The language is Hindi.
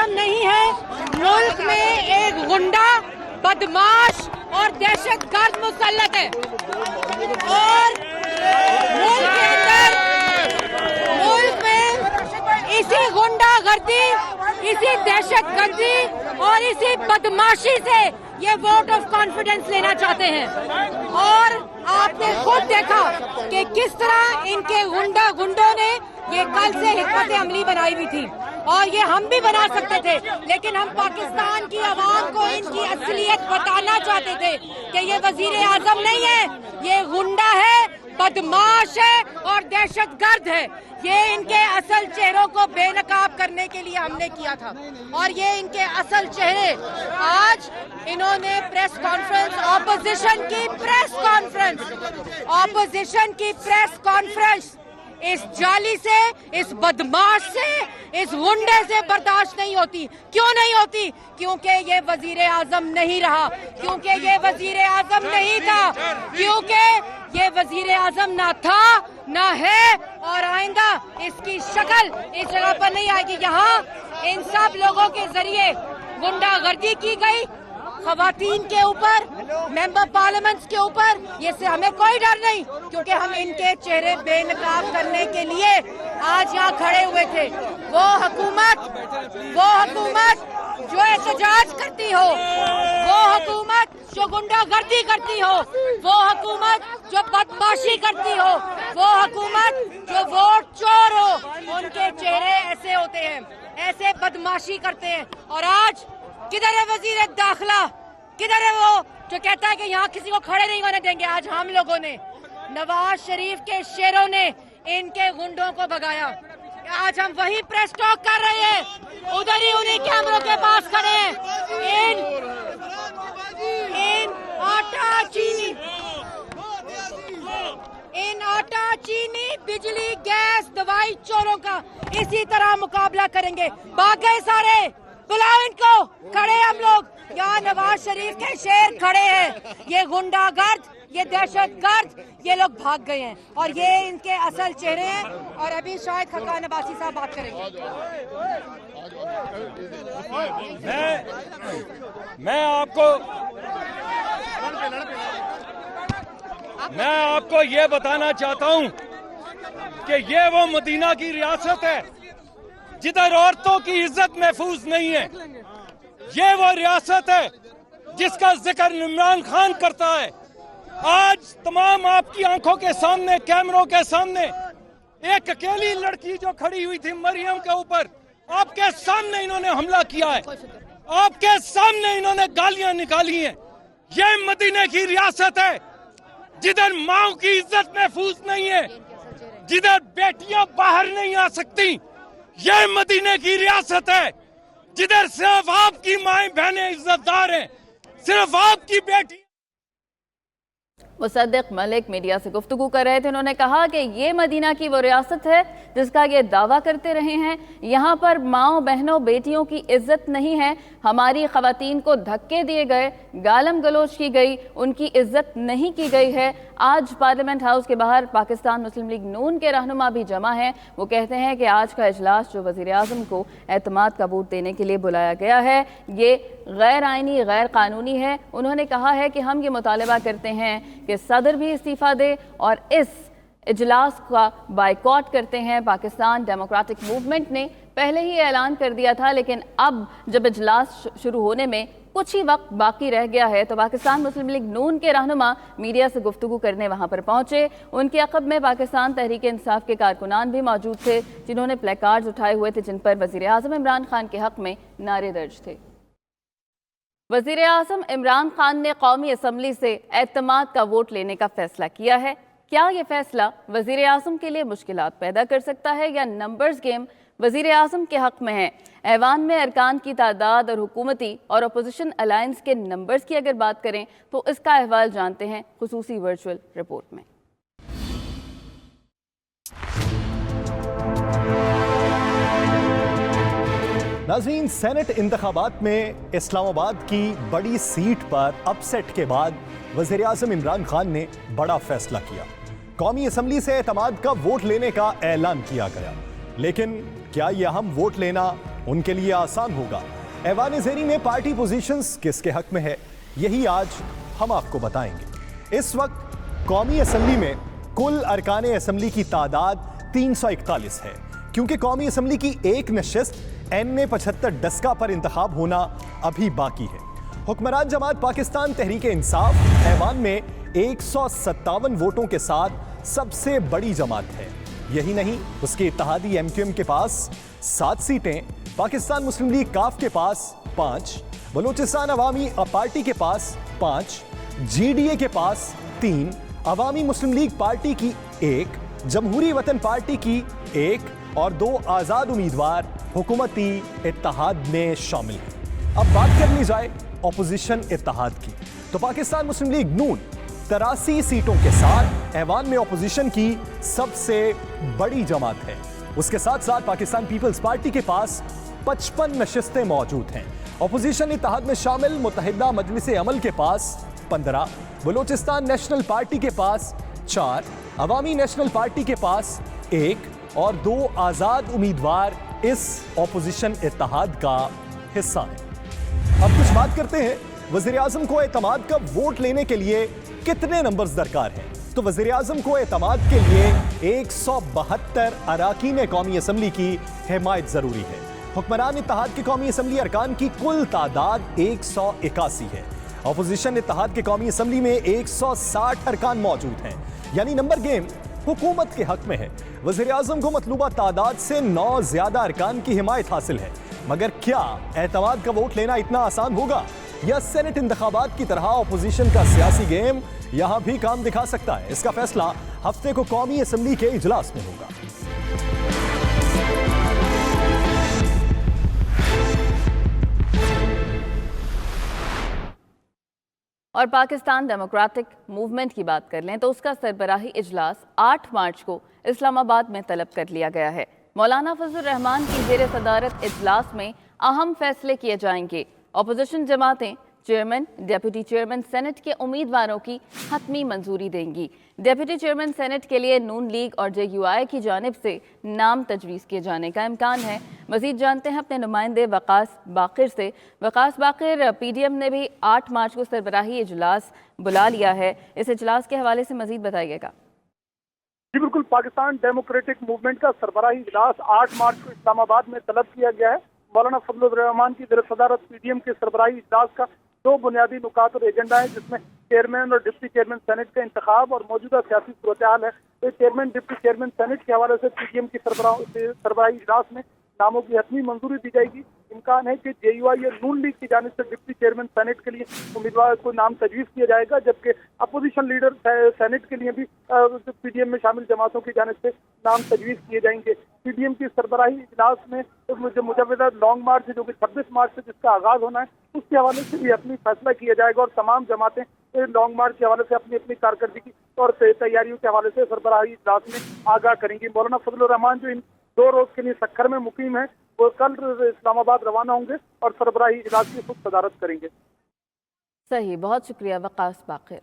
आजम नहीं है। मुल्क में एक गुंडा, बदमाश और दहशतगर्द मुसल्लत है और मुल्क में इसी गुंडागर्दी, इसी दहशतगर्दी और इसी बदमाशी से ये वोट ऑफ कॉन्फिडेंस लेना चाहते हैं। और आपने खुद देखा कि किस तरह इनके गुंडों ने ये कल से हिकमत अमली बनाई हुई थी और ये हम भी बना सकते थे, लेकिन हम पाकिस्तान की आवाम को इनकी असलियत बताना चाहते थे कि ये वजीर आजम नहीं है, ये गुंडा है, बदमाश है और दहशतगर्द है। ये इनके असल चेहरों को बेनकाब करने के लिए हमने किया था और ये इनके असल चेहरे आज इन्होंने प्रेस कॉन्फ्रेंस, ऑपोजिशन की प्रेस कॉन्फ्रेंस इस जाली से, इस बदमाश से, इस गुंडे से बर्दाश्त नहीं होती। क्यों नहीं होती? क्योंकि ये वजीर आजम नहीं रहा, क्योंकि ये वजीर आजम नहीं था, क्योंकि ये वजीर आजम ना था, ना है और आइंदा इसकी शक्ल इस जगह पर नहीं आएगी। यहाँ इन सब लोगों के जरिए गुंडागर्दी की गई, खवातीन के ऊपर, मेंबर पार्लियामेंट्स के ऊपर, ये से हमें कोई डर नहीं, क्योंकि हम इनके चेहरे बेनकाब करने के लिए आज यहाँ खड़े हुए थे। वो हुकूमत जो एहतजाज करती हो, वो हुकूमत जो गुंडागर्दी करती हो, वो हुकूमत जो बदमाशी करती हो, वो हुकूमत जो वोट चोर हो, उनके चेहरे ऐसे होते हैं, ऐसे बदमाशी करते हैं। और आज किधर है वजीर दाखिला? किधर है वो जो कहता है कि यहाँ किसी को खड़े नहीं होने देंगे? आज हम लोगों ने, नवाज शरीफ के शेरों ने इनके गुंडों को भगाया। आज हम वही प्रेस टॉक कर रहे हैं, उधर ही उन्हीं कैमरों के पास खड़े हैं। इन आटा चीनी बिजली गैस दवाई चोरों का इसी तरह मुकाबला करेंगे। भाग गए सारे, बुलाओ इनको, खड़े हम लोग यहाँ, नवाज शरीफ के शेर खड़े हैं। ये गुंडागर्द, ये दहशतगर्द, ये लोग भाग गए हैं और ये इनके असल चेहरे हैं। और अभी शायद खकान अब्बासी साहब बात करेंगे। मैं आपको ये बताना चाहता हूँ कि ये वो मदीना की रियासत है जिधर औरतों की इज्जत महफूज नहीं है। ये वो रियासत है जिसका जिक्र इमरान खान करता है। आज तमाम आपकी आंखों के सामने, कैमरों के सामने, एक अकेली लड़की जो खड़ी हुई थी मरियम के ऊपर, आपके सामने इन्होंने हमला किया है, आपके सामने इन्होंने गालियां निकाली हैं। ये मदीने की रियासत है जिधर माओ की इज्जत महफूज नहीं है, जिधर बेटियां बाहर नहीं आ सकती। ये मदीने की रियासत है जिधर सिर्फ आपकी माएं बहनें इज्जतदार हैं, सिर्फ आपकी बेटी। मुसद्दिक मलिक मीडिया से गुफ्तगू कर रहे थे। उन्होंने कहा कि ये मदीना की वो रियासत है जिसका ये दावा करते रहे हैं। यहाँ पर माओ बहनों बेटियों की इज्जत नहीं है, हमारी ख़वातीन को धक्के दिए गए, गालम गलोच की गई, उनकी इज्जत नहीं की गई है। आज पार्लियामेंट हाउस के बाहर पाकिस्तान मुस्लिम लीग नून के रहनुमा भी जमा हैं। वो कहते हैं कि आज का इजलास जो वज़ीर आज़म को एतमाद का वोट देने के लिए बुलाया गया है, ये गैर आइनी, गैर कानूनी है। उन्होंने कहा है कि हम ये मुतालबा करते हैं कि सदर भी इस्तीफ़ा दे और इस इजलास का बाइकॉट करते हैं। पाकिस्तान डेमोक्रेटिक मूवमेंट ने पहले ही ऐलान कर दिया था, लेकिन अब जब इजलास शुरू होने में कुछ ही वक्त बाकी रह गया है तो पाकिस्तान मुस्लिम लीग नून के रहनुमा मीडिया से गुफ्तगू करने वहां पर पहुंचे। उनके अक़ब में पाकिस्तान तहरीक इंसाफ के कारकुनान भी मौजूद थे जिन्होंने प्लेकार्ड्स उठाए हुए थे जिन पर वज़ीर आज़म इमरान खान के हक़ में नारे दर्ज थे। वज़ीर आज़म इमरान खान ने कौमी असम्बली से एतमाद का वोट लेने का फैसला किया है। क्या ये फैसला वज़ीर आज़म के लिए मुश्किलात पैदा कर सकता है या नंबर्स गेम वज़ीर आज़म के हक़ में है? ऐवान में अरकान की तादाद और हुकूमती और अपोजिशन अलायंस के नंबर्स की अगर बात करें तो इसका अहवाल जानते हैं खुसूसी वर्चुअल रिपोर्ट में। नाज़रीन, सेनेट इंतखाबात में इस्लामाबाद की बड़ी सीट पर अपसेट के बाद वज़ीर आज़म इमरान खान ने बड़ा फैसला किया। कौमी असम्बली से एतमाद का वोट लेने का ऐलान किया गया, लेकिन क्या यह अहम वोट लेना उनके लिए आसान होगा। ऐवान ज़ेरी में पार्टी पोजीशंस किसके हक में है, यही आज हम आपको बताएंगे। इस वक्त कौमी असेंबली में कुल अरकान असेंबली की तादाद 341 है, क्योंकि कौमी असेंबली की एक नशिस्त NA 75 डस्का पर इंतखाब होना अभी बाकी है। हुक्मरान जमात पाकिस्तान तहरीक इंसाफ ऐवान में 157 वोटों के साथ सबसे बड़ी जमात है। यही नहीं, उसके इत्तेहादी MQM के पास 7 सीटें, पाकिस्तान मुस्लिम लीग काफ के पास 5, बलूचिस्तान अवामी पार्टी के पास 5, GDA के पास 3, अवामी मुस्लिम लीग पार्टी की 1, जमहूरी वतन पार्टी की 1 और 2 आजाद उम्मीदवार हुकूमती इत्तेहाद में शामिल हैं। अब बात कर ली जाए ऑपोजिशन इत्तेहाद की, तो पाकिस्तान मुस्लिम लीग नून 83 सीटों के साथ ऐवान में ऑपोजिशन की सबसे बड़ी जमात है। उसके साथ साथ पाकिस्तान पीपल्स पार्टी के पास 55 नशिस्तें मौजूद हैं। ऑपोजिशन इत्तेहाद में शामिल मुत्तहिदा मजलिस अमल के पास 15, बलूचिस्तान नेशनल पार्टी के पास 4, अवामी नेशनल पार्टी के पास 1 और 2 आजाद उम्मीदवार इस ऑपोजिशन इत्तेहाद का हिस्सा हैं। अब कुछ बात करते हैं वज़ीर आज़म को एतमाद का वोट लेने के लिए कितने नंबर्स दरकार हैं। तो वज़ीर आज़म को एतमाद के लिए 172 अराकीन कौमी असम्बली की हिमायत जरूरी है। हुक्मरान इत्तेहाद की कौमी असम्बली अरकान की कुल तादाद 181 है। अपोजिशन इत्तेहाद की कौमी असम्बली में 160 अरकान मौजूद हैं, यानी नंबर गेम हुकूमत के हक में है। वज़ीर आज़म को मतलूबा तादाद से 9 ज्यादा अरकान की हिमायत हासिल है, मगर क्या एतमाद का वोट लेना इतना आसान होगा, या सेनेट इंतखाबात की तरह अपोजिशन का सियासी गेम यहां भी काम दिखा सकता है? इसका फैसला हफ्ते को कौमी असम्बली के इजलास में होगा। और पाकिस्तान डेमोक्रेटिक मूवमेंट की बात कर लें तो उसका सरबराही इजलास 8 मार्च को इस्लामाबाद में तलब कर लिया गया है। मौलाना फजल रहमान की ज़ेर सदारत इजलास में अहम फैसले किए जाएंगे। अपोजिशन जमातें चेयरमैन, डिप्टी चेयरमैन सेनेट के उम्मीदवारों की हतमी मंजूरी देंगी। डिप्टी चेयरमैन सेनेट के लिए नून लीग और JUI की जानिब से नाम तजवीज़ किए जाने का इम्कान है। मज़ीद जानते हैं अपने नुमाइंदे वकास बाकिर से। वकास बाकिर, PDM ने भी 8 मार्च को सरबराही इजलास बुला लिया है, इस इजलास के हवाले से मज़ीद बताइएगा। जी बिल्कुल, पाकिस्तान डेमोक्रेटिक मूवमेंट का सरबराही इजलास 8 मार्च को इस्लामाबाद में तलब किया गया है। मौलाना फजल रहमान की ज़ेर सदारत PDM के सरबराही इजलास का 2 बुनियादी नुकात और एजेंडा है, जिसमें चेयरमैन और डिप्टी चेयरमैन सेनेट का इंतखाब और मौजूदा सियासी सूरत हाल है। तो चेयरमैन डिप्टी चेयरमैन सेनेट के हवाले से PDM की सरबराही इजलास में नामों की हतमी मंजूरी दी जाएगी। इम्कान है कि JUI या नून लीग की जानिब से डिप्टी चेयरमैन सेनेट के लिए उम्मीदवार को नाम तजवीज़ किया जाएगा, जबकि अपोजिशन लीडर सेनेट के लिए भी PDM में शामिल जमातों की जानिब से नाम तजवीज़ किए जाएंगे। PDM की सरबराही इजलास में जो मुजव्वदा लॉन्ग मार्च है, जो कि 26 मार्च से जिसका आगाज होना है, उसके हवाले से भी अपनी फैसला किया जाएगा और तमाम जमातें लॉन्ग मार्च के हवाले से अपनी अपनी कारकर्दगी और तैयारियों के हवाले से सरबराही इजलास में आगाह करेंगी। मौलाना फजल रहमान जो इन 2 रोज के लिए सक्खर में मुकीम है, वो कल इस्लामाबाद रवाना होंगे और सरबराही इजलास की खुद सदारत करेंगे। सही, बहुत शुक्रिया वकास बाकिर।